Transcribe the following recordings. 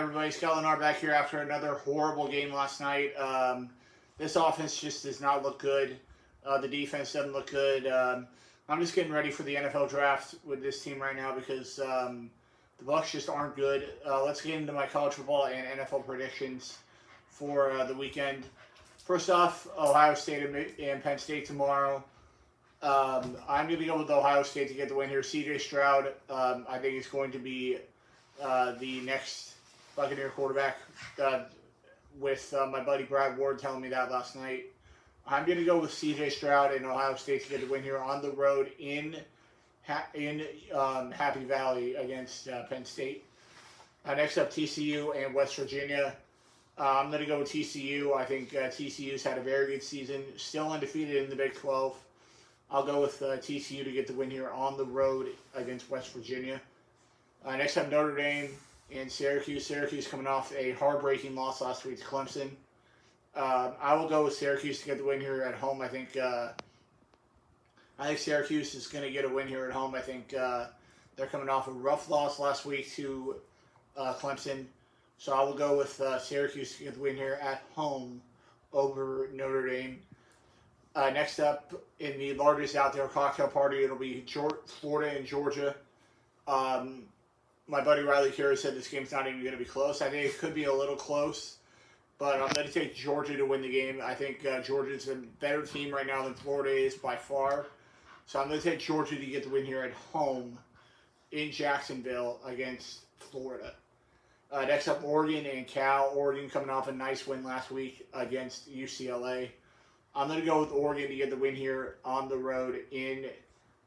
everybody? Scott Lennar back here after another horrible game last night. This offense just does not look good. The defense doesn't look good. I'm just getting ready for the NFL draft with this team right now because the Bucs just aren't good. Let's get into my college football and NFL predictions for the weekend. First off, Ohio State and Penn State tomorrow. I'm going to go with Ohio State to get the win here. C.J. Stroud, I think, is going to be the next Buccaneer quarterback, with my buddy Brad Ward telling me that last night. I'm going to go with C.J. Stroud and Ohio State to get the win here on the road in Happy Valley against Penn State. Next up, TCU and West Virginia. I'm going to go with TCU. I think TCU's had a very good season, still undefeated in the Big 12. I'll go with TCU to get the win here on the road against West Virginia. Next up, Notre Dame and Syracuse. Syracuse coming off a heartbreaking loss last week to Clemson. I will go with Syracuse to get the win here at home. I think Syracuse is going to get a win here at home. I think they're coming off a rough loss last week to Clemson. So I will go with Syracuse to get the win here at home over Notre Dame. Next up, in the largest outdoor cocktail party, it'll be Florida and Georgia. My buddy Riley Carey said this game's not even going to be close. I think it could be a little close, but I'm going to take Georgia to win the game. I think Georgia's a better team right now than Florida is by far. So I'm going to take Georgia to get the win here at home in Jacksonville against Florida. Next up, Oregon and Cal. Oregon coming off a nice win last week against UCLA. I'm going to go with Oregon to get the win here on the road in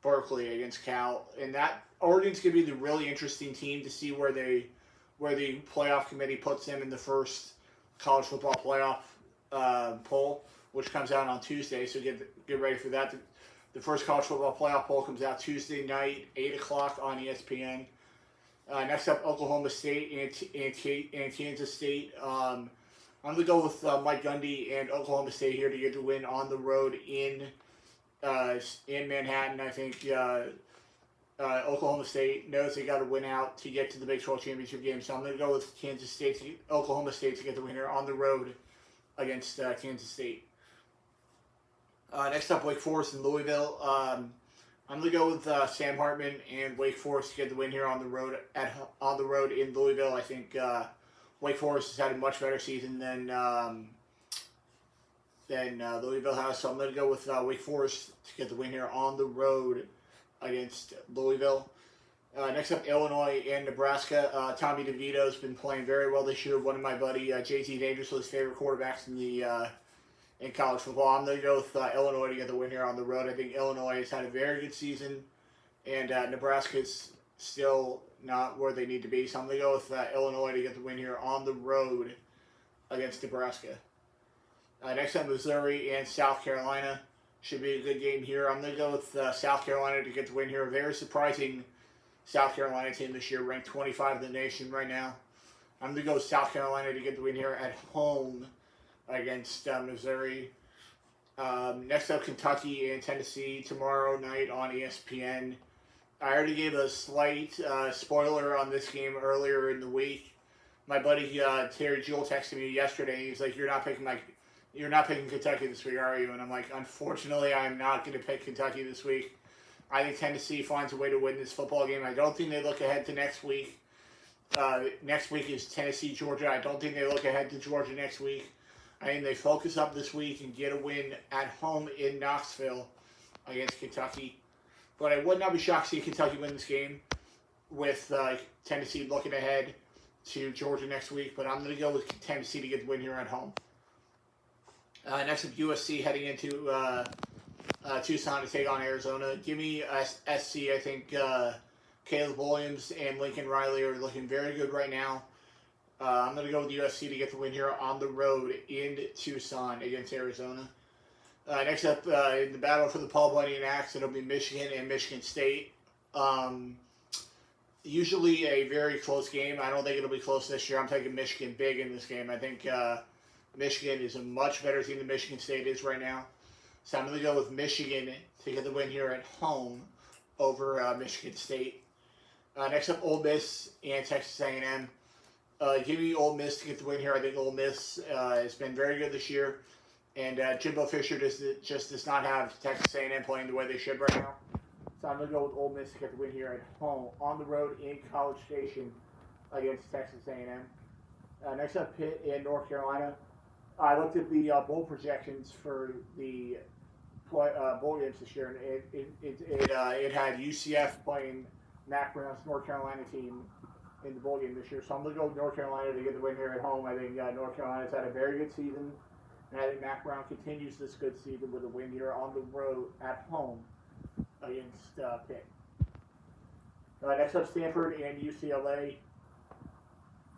Berkeley against Cal. And that Oregon's going to be the really interesting team to see where the playoff committee puts them in the first college football playoff poll, which comes out on Tuesday. So get ready for that. The first college football playoff poll comes out Tuesday night, 8 o'clock on ESPN. Next up, Oklahoma State and Kansas State. I'm going to go with Mike Gundy and Oklahoma State here to get the win on the road in Manhattan. I think Oklahoma State knows they got to win out to get to the Big 12 championship game. So I'm going to go with Oklahoma State to get the winner on the road against Kansas State. Next up, Wake Forest and Louisville. I'm going to go with Sam Hartman and Wake Forest to get the win here on the road in Louisville. I think Wake Forest has had a much better season than Louisville has, so I'm going to go with Wake Forest to get the win here on the road against Louisville. Next up, Illinois and Nebraska. Tommy DeVito has been playing very well this year. One of my buddy JT Dangerously's favorite quarterbacks in college football. I'm going to go with Illinois to get the win here on the road. I think Illinois has had a very good season, and Nebraska's still not where they need to be. So I'm going to go with Illinois to get the win here on the road against Nebraska. Next up, Missouri and South Carolina. Should be a good game here. I'm going to go with South Carolina to get the win here. A very surprising South Carolina team this year, ranked 25 in the nation right now. I'm going to go with South Carolina to get the win here at home against Missouri. Next up, Kentucky and Tennessee tomorrow night on ESPN. I already gave a slight spoiler on this game earlier in the week. My buddy Terry Jewell texted me yesterday. He's like, "You're not picking Kentucky this week, are you?" And I'm like, "Unfortunately, I'm not going to pick Kentucky this week. I think Tennessee finds a way to win this football game. I don't think they look ahead to next week. Next week is Tennessee, Georgia. I don't think they look ahead to Georgia next week. I think they focus up this week and get a win at home in Knoxville against Kentucky. But I would not be shocked to see Kentucky win this game with Tennessee looking ahead to Georgia next week. But I'm going to go with Tennessee to get the win here at home. Next up, USC heading into Tucson to take on Arizona. Give me SC. I think Caleb Williams and Lincoln Riley are looking very good right now. I'm going to go with USC to get the win here on the road in Tucson against Arizona. Next up, in the battle for the Paul Bunyan Axe, it'll be Michigan and Michigan State. Usually a very close game. I don't think it'll be close this year. I'm taking Michigan big in this game. I think Michigan is a much better team than Michigan State is right now. So I'm going to go with Michigan to get the win here at home over Michigan State. Next up, Ole Miss and Texas A&M. Give me Ole Miss to get the win here. I think Ole Miss has been very good this year, and Jimbo Fisher just does not have Texas A&M playing the way they should right now. So I'm going to go with Ole Miss to get the win here at home, on the road in College Station against Texas A&M. Next up, Pitt in North Carolina. I looked at the bowl projections for the bowl games this year, and it had UCF playing Mac Brown's North Carolina team in the bowl game this year. So I'm going to go with North Carolina to get the win here at home. I think North Carolina's had a very good season, and I think Mac Brown continues this good season with a win here on the road at home against Pitt. Next up, Stanford and UCLA.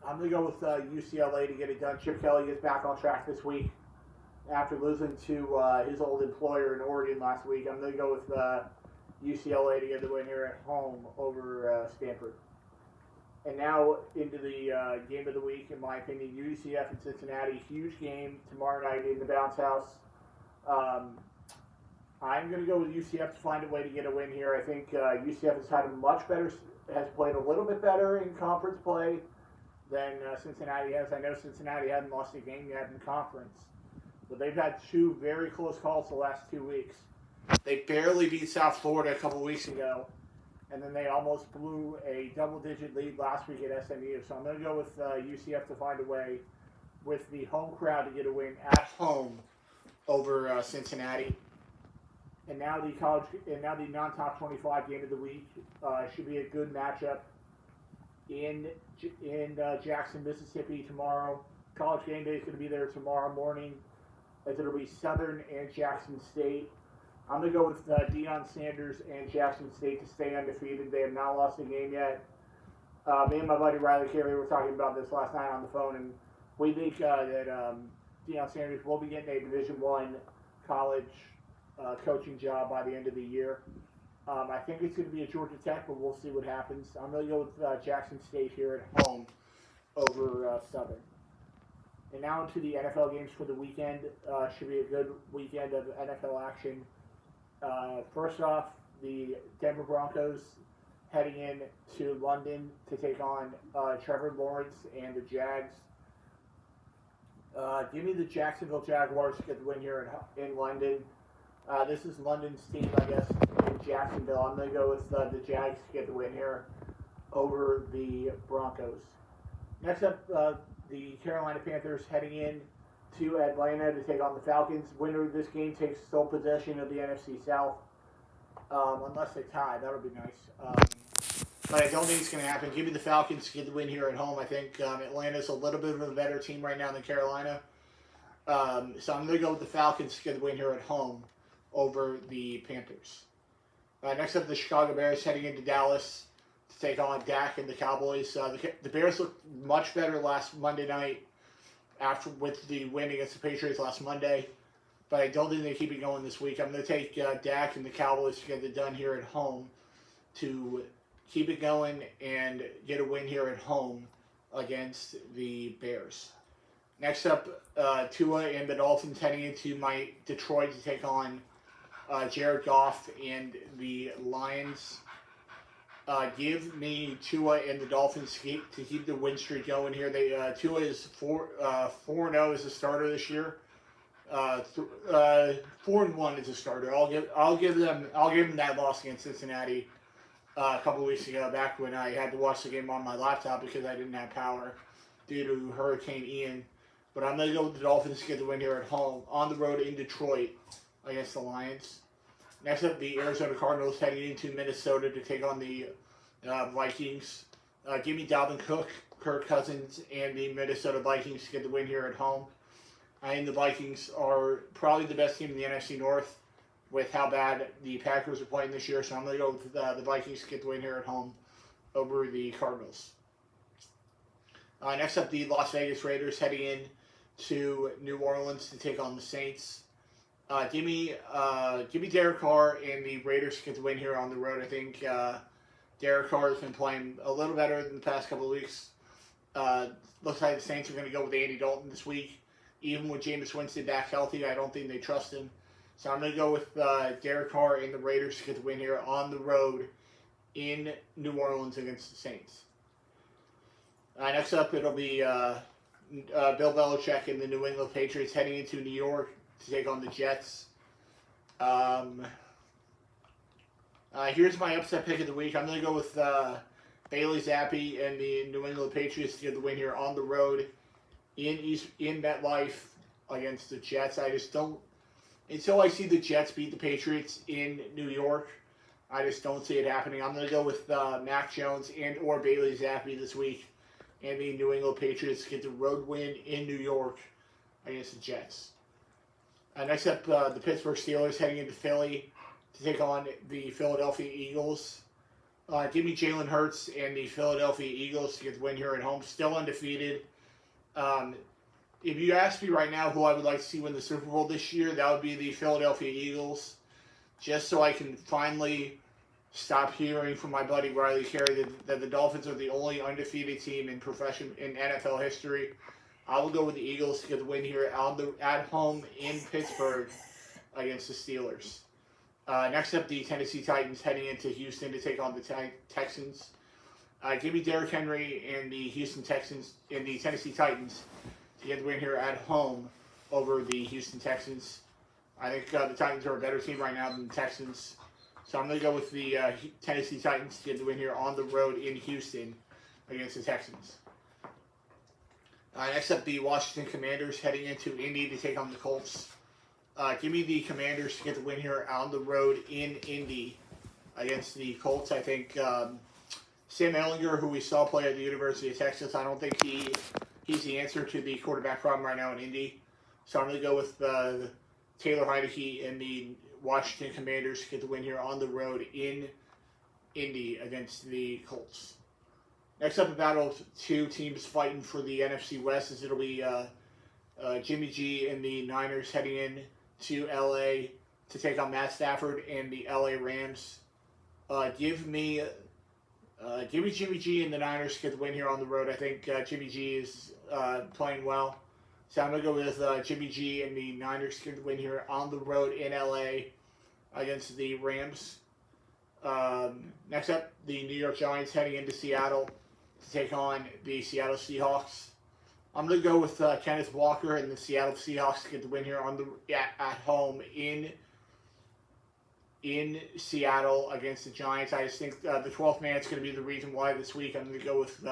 I'm going to go with UCLA to get it done. Chip Kelly gets back on track this week after losing to his old employer in Oregon last week. I'm going to go with UCLA to get the win here at home over Stanford. And now into the game of the week, in my opinion, UCF and Cincinnati. Huge game tomorrow night in the Bounce House. I'm going to go with UCF to find a way to get a win here. I think UCF has played a little bit better in conference play than Cincinnati has. I know Cincinnati hadn't lost a game yet in conference, but they've had two very close calls the last 2 weeks. They barely beat South Florida a couple weeks ago, and then they almost blew a double-digit lead last week at SMU. So I'm going to go with UCF to find a way with the home crowd to get a win at home over Cincinnati. And now the non-top 25 game of the week should be a good matchup in Jackson, Mississippi tomorrow. College Game Day is going to be there tomorrow morning, as it'll be Southern and Jackson State. I'm going to go with Deion Sanders and Jackson State to stay undefeated. They have not lost a game yet. Me and my buddy Riley Carey were talking about this last night on the phone, and we think that Deion Sanders will be getting a Division I college coaching job by the end of the year. I think it's going to be a Georgia Tech, but we'll see what happens. I'm going to go with Jackson State here at home over Southern. And now into the NFL games for the weekend. Should be a good weekend of NFL action. First off, the Denver Broncos heading in to London to take on Trevor Lawrence and the Jags. Give me the Jacksonville Jaguars to get the win here in London. This is London's team, I guess, in Jacksonville. I'm going to go with the Jags to get the win here over the Broncos. Next up, the Carolina Panthers heading in to Atlanta to take on the Falcons. Winner of this game takes sole possession of the NFC South. Unless they tie, that would be nice. But I don't think it's going to happen. Give me the Falcons to get the win here at home. I think Atlanta's a little bit of a better team right now than Carolina. So I'm going to go with the Falcons to get the win here at home over the Panthers. Next up, the Chicago Bears heading into Dallas to take on Dak and the Cowboys. The Bears looked much better last Monday night with the win against the Patriots last Monday, but I don't think they keep it going this week. I'm going to take Dak and the Cowboys to get it done here at home to keep it going and get a win here at home against the Bears. Next up, Tua and the Dolphins heading into Detroit to take on Jared Goff and the Lions. Give me Tua and the Dolphins to keep the win streak going here. Tua is 4-0 as a starter this year. 4-1 as a starter. I'll give them that loss against Cincinnati a couple weeks ago, back when I had to watch the game on my laptop because I didn't have power due to Hurricane Ian. But I'm going to go with the Dolphins to get the win here at home, on the road in Detroit against the Lions. Next up, the Arizona Cardinals heading into Minnesota to take on the Vikings. Give me Dalvin Cook, Kirk Cousins, and the Minnesota Vikings to get the win here at home. I think the Vikings are probably the best team in the NFC North with how bad the Packers are playing this year. So I'm going to go with the Vikings to get the win here at home over the Cardinals. Next up, the Las Vegas Raiders heading in to New Orleans to take on the Saints. Give me Derek Carr and the Raiders to get the win here on the road. I think Derek Carr has been playing a little better than the past couple of weeks. Looks like the Saints are going to go with Andy Dalton this week. Even with Jameis Winston back healthy, I don't think they trust him. So I'm going to go with Derek Carr and the Raiders to get the win here on the road in New Orleans against the Saints. Next up, it'll be Bill Belichick and the New England Patriots heading into New York to take on the Jets. Here's my upset pick of the week. I'm going to go with Bailey Zappi and the New England Patriots to get the win here on the road in MetLife against the Jets. I just don't, until I see the Jets beat the Patriots in New York, I just don't see it happening. I'm going to go with Mac Jones and or Bailey Zappi this week and the New England Patriots to get the road win in New York against the Jets. Next up, the Pittsburgh Steelers heading into Philly to take on the Philadelphia Eagles. Give me Jalen Hurts and the Philadelphia Eagles to get the win here at home. Still undefeated. If you ask me right now who I would like to see win the Super Bowl this year, that would be the Philadelphia Eagles. Just so I can finally stop hearing from my buddy Riley Carey that the Dolphins are the only undefeated team in NFL history. I will go with the Eagles to get the win here at home in Pittsburgh against the Steelers. Next up, the Tennessee Titans heading into Houston to take on the Texans. Give me Derrick Henry and the Houston Texans and the Tennessee Titans to get the win here at home over the Houston Texans. I think the Titans are a better team right now than the Texans. So I'm going to go with the Tennessee Titans to get the win here on the road in Houston against the Texans. Next up, the Washington Commanders heading into Indy to take on the Colts. Give me the Commanders to get the win here on the road in Indy against the Colts. I think Sam Ehlinger, who we saw play at the University of Texas, I don't think he's the answer to the quarterback problem right now in Indy. So I'm going to go with Taylor Heinicke and the Washington Commanders to get the win here on the road in Indy against the Colts. Next up, a battle of two teams fighting for the NFC West, as it'll be Jimmy G and the Niners heading in to LA to take on Matt Stafford and the LA Rams. Give me Jimmy G and the Niners to get the win here on the road. I think Jimmy G is playing well. So I'm going to go with Jimmy G and the Niners to get the win here on the road in LA against the Rams. Next up, the New York Giants heading into Seattle to take on the Seattle Seahawks. I'm going to go with Kenneth Walker and the Seattle Seahawks to get the win here at home in Seattle against the Giants. I just think the 12th man is going to be the reason why this week. I'm going to go with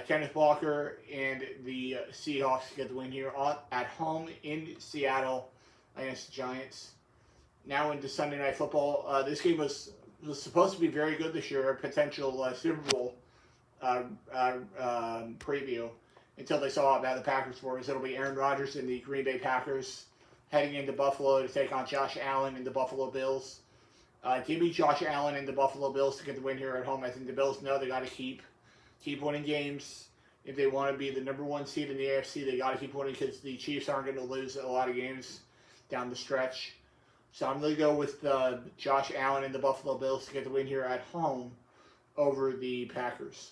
Kenneth Walker and the Seahawks to get the win here at home in Seattle against the Giants. Now into Sunday Night Football. This game was supposed to be very good this year, a potential Super Bowl preview, until they saw how bad the Packers were. It'll be Aaron Rodgers and the Green Bay Packers heading into Buffalo to take on Josh Allen and the Buffalo Bills. Give me Josh Allen and the Buffalo Bills to get the win here at home. I think the Bills know they got to keep winning games. If they want to be the number one seed in the AFC, they got to keep winning because the Chiefs aren't going to lose a lot of games down the stretch. So I'm going to go with Josh Allen and the Buffalo Bills to get the win here at home over the Packers.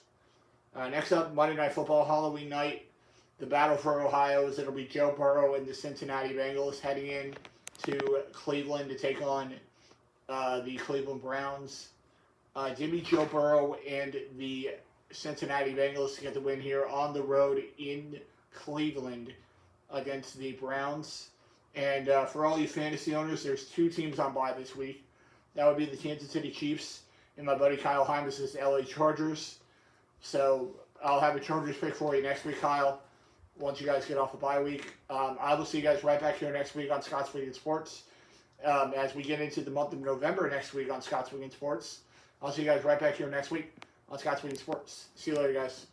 Next up, Monday Night Football, Halloween night. The battle for Ohio is it'll be Joe Burrow and the Cincinnati Bengals heading in to Cleveland to take on the Cleveland Browns. Give me Joe Burrow and the Cincinnati Bengals to get the win here on the road in Cleveland against the Browns. And for all you fantasy owners, there's two teams on bye this week. That would be the Kansas City Chiefs and my buddy Kyle Hymas' LA Chargers. So I'll have a Chargers pick for you next week, Kyle, once you guys get off the bye week. I will see you guys right back here next week on Scott's Weekend Sports. As we get into the month of November next week on Scott's Weekend Sports. I'll see you guys right back here next week on Scott's Weekend Sports. See you later, guys.